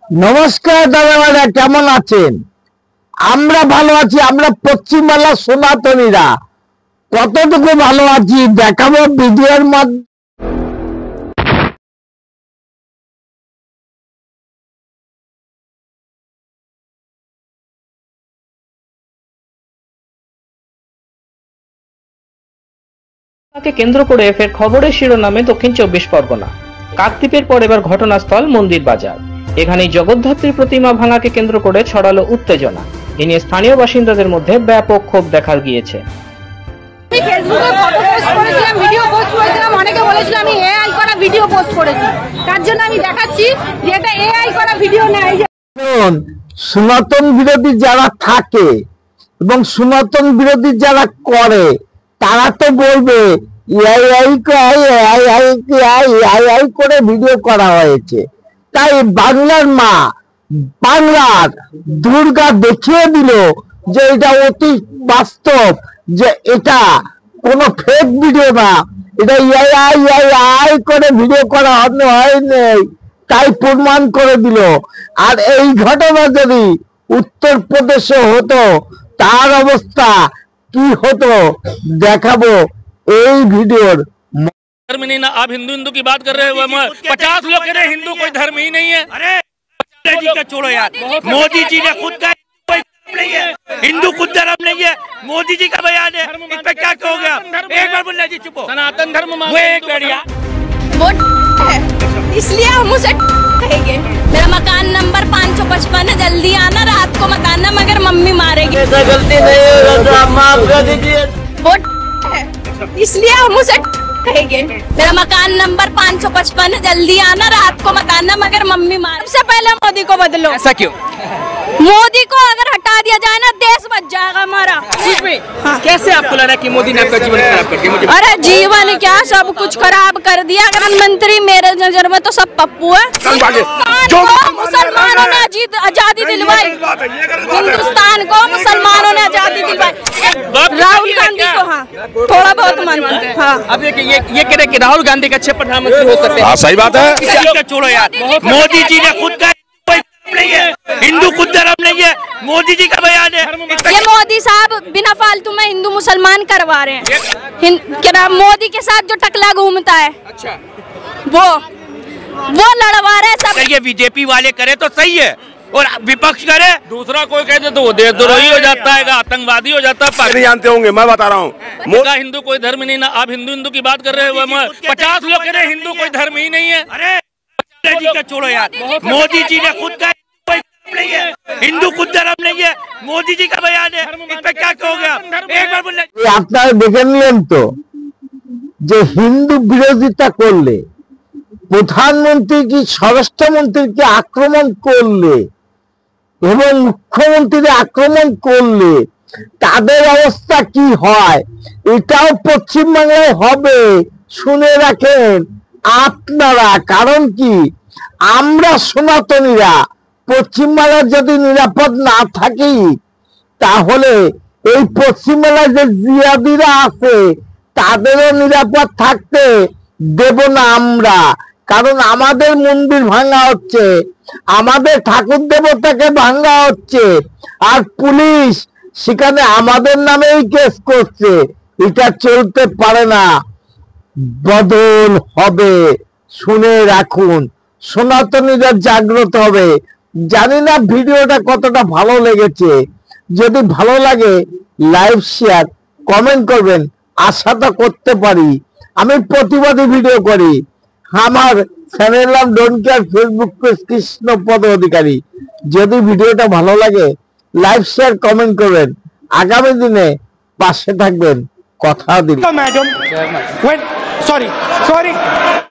নমস্কার দাদাভাইরা, কেমন আছেন? আমরা ভালো আছি। আমরা পশ্চিমবাংলার সনাতনীরা কতটুকু ভালো আছি দেখাবো ভিডিওর মাধ্যমে। কে কেন্দ্র করে ফের খবরের শিরোনামে দক্ষিণ 24 পরগনা। কাকদ্বীপের পর এবার ঘটনাস্থল মন্দির বাজার। এখানেই জগদ্ধাত্রীর প্রতিমা ভাঙাকে কেন্দ্র করে ছড়ালো উত্তেজনা। এ নিয়ে স্থানীয় বাসিন্দাদের মধ্যে ব্যাপক ক্ষোভ দেখা গিয়েছে। আমি ফেসবুকে ফটো পোস্ট করেছিলাম, ভিডিও পোস্ট করেছিলাম, অনেকে বলেছিল আমি এআই করা ভিডিও পোস্ট করেছি। তার জন্য আমি দেখাচ্ছি যে এটা এআই করা ভিডিও না। সনাতন বিরোধী যারা থাকে এবং সনাতন বিরোধী যারা করে তারা তো বলবে এআই করে ভিডিও করা হয়েছে। তাই বাংলার মা, বাংলার দুর্গা দেখিয়ে দিল যে এটা অতি বাস্তব, যে এটা কোনো ফেক ভিডিও না, এটা এআই করে ভিডিও করা হয়নি, তাই প্রমাণ করে দিল। আর এই ঘটনা যদি উত্তরপ্রদেশে হতো তার অবস্থা কি হতো দেখাবো এই ভিডিওর। धर्म नहीं ना, आप हिंदू हिंदू की बात कर रहे हो। 50 लोग कह रहे हिंदू कोई धर्म ही नहीं है। अरे जी का छोड़ो यार, मोदी जी ने खुद कहा कोई धर्म नहीं है, हिंदू खुद धर्म नहीं है। मोदी जी का बयान है, इस पे क्या कहोगे आप? एक बार बोलना जी, चुप हो। सनातन धर्म वो एक बढ़िया वो है, इसलिए हम उसे कहेंगे। मेरा मकान नंबर 555 है, जल्दी आना, रात को मत आना मगर मम्मी मारेगी। ऐसा गलती नहीं होगा तो आप माफ कर दीजिए। वो है, इसलिए हम उसे कहेंगे। मेरा मकान नंबर 555 है, जल्दी आना, रात को मत आना मगर मम्मी मार। सबसे पहले मोदी को बदलो। ऐसा क्यों? मोदी को अगर हटा दिया जाए ना, देश बच जाएगा हमारा। हाँ। कैसे आपको लग रहा है कि मोदी ने आपका जीवन खराब कर दिया? अरे जीवन क्या, सब कुछ खराब कर दिया। प्रधानमंत्री मेरे नजर में तो सब पप्पू है। मुसलमानों ने आजादी दिलवाई, हिंदुस्तान को मुसलमानों ने आजादी दिलवाई। राहुल गांधी को हाँ थोड़ा बहुत मानते हैं। हाँ अब देखिए ये कह रहे कि राहुल गांधी का अच्छे प्रधानमंत्री हो सकते हैं। हाँ, सही बात है। छोड़ो यार, मोदी जी ने खुद कहा कोई धर्म नहीं है, हिंदू खुद धर्म नहीं है। मोदी जी का बयान है। ये मोदी साहब बिना फालतू में हिंदू मुसलमान करवा रहे हैं। क्या नाम, मोदी के साथ जो टकला घूमता है, अच्छा वो लड़वा रहे सब। ये बीजेपी वाले करे तो सही है और विपक्ष करे, दूसरा कोई कह दे तो वो देशद्रोही हो जाता है, आतंकवादी हो जाता है। नहीं जानते होंगे, मैं बता रहा हूँ। हिंदू कोई धर्म नहीं ना, आप हिंदू हिंदू की बात कर रहे हो। 50 लोग कह रहे हिंदू कोई धर्म ही नहीं है। अरे जी का छोड़ो यार, मोदी जी ने खुद कहा कोई धर्म नहीं है, हिंदू खुद धर्म नहीं है। मोदी जी का बयान है, इस पे क्या कहोगे आप? एक बार बोलना। আপনারা দেখে নিলেন তো যে হিন্দু বিরোধিতা করলে, প্রধানমন্ত্রী কি স্বরাষ্ট্রমন্ত্রীকে আক্রমণ করলে এবং মুখ্যমন্ত্রী আক্রমণ করলে তাদের অবস্থা কি হয়, এটাও পশ্চিমবাংলায় হবে। শুনে রাখেন আপনারা। কারণ কি, আমরা সনাতনীরা পশ্চিমবাংলায় যদি নিরাপদ না থাকি তাহলে এই পশ্চিমবাংলায় যে জিয়াদিরা আছে তাদেরও নিরাপদ থাকতে দেব না আমরা। কারণ আমাদের মন্দির ভাঙা হচ্ছে, আমাদের ঠাকুর দেবতাকে ভাঙা হচ্ছে, আর পুলিশ সেখানে আমাদের নামেই কেস করছে। এটা চলতে পারে না, বদল হবে। শুনে রাখুন, সনাতনীরা জাগ্রত হবে। জানি না ভিডিওটা কতটা ভালো লেগেছে। যদি ভালো লাগে লাইক, শেয়ার, কমেন্ট করবেন। আশা তো করতে পারি, আমি প্রতিবাদী ভিডিও করি। আমার চ্যানেল নাম don't care, Facebook page Krishnapada Adhikari. যদি ভিডিওটা ভালো লাগে লাইক, শেয়ার, কমেন্ট করবেন। আগামী দিনে পাশে থাকবেন, কথা দিন। Madam, when sorry.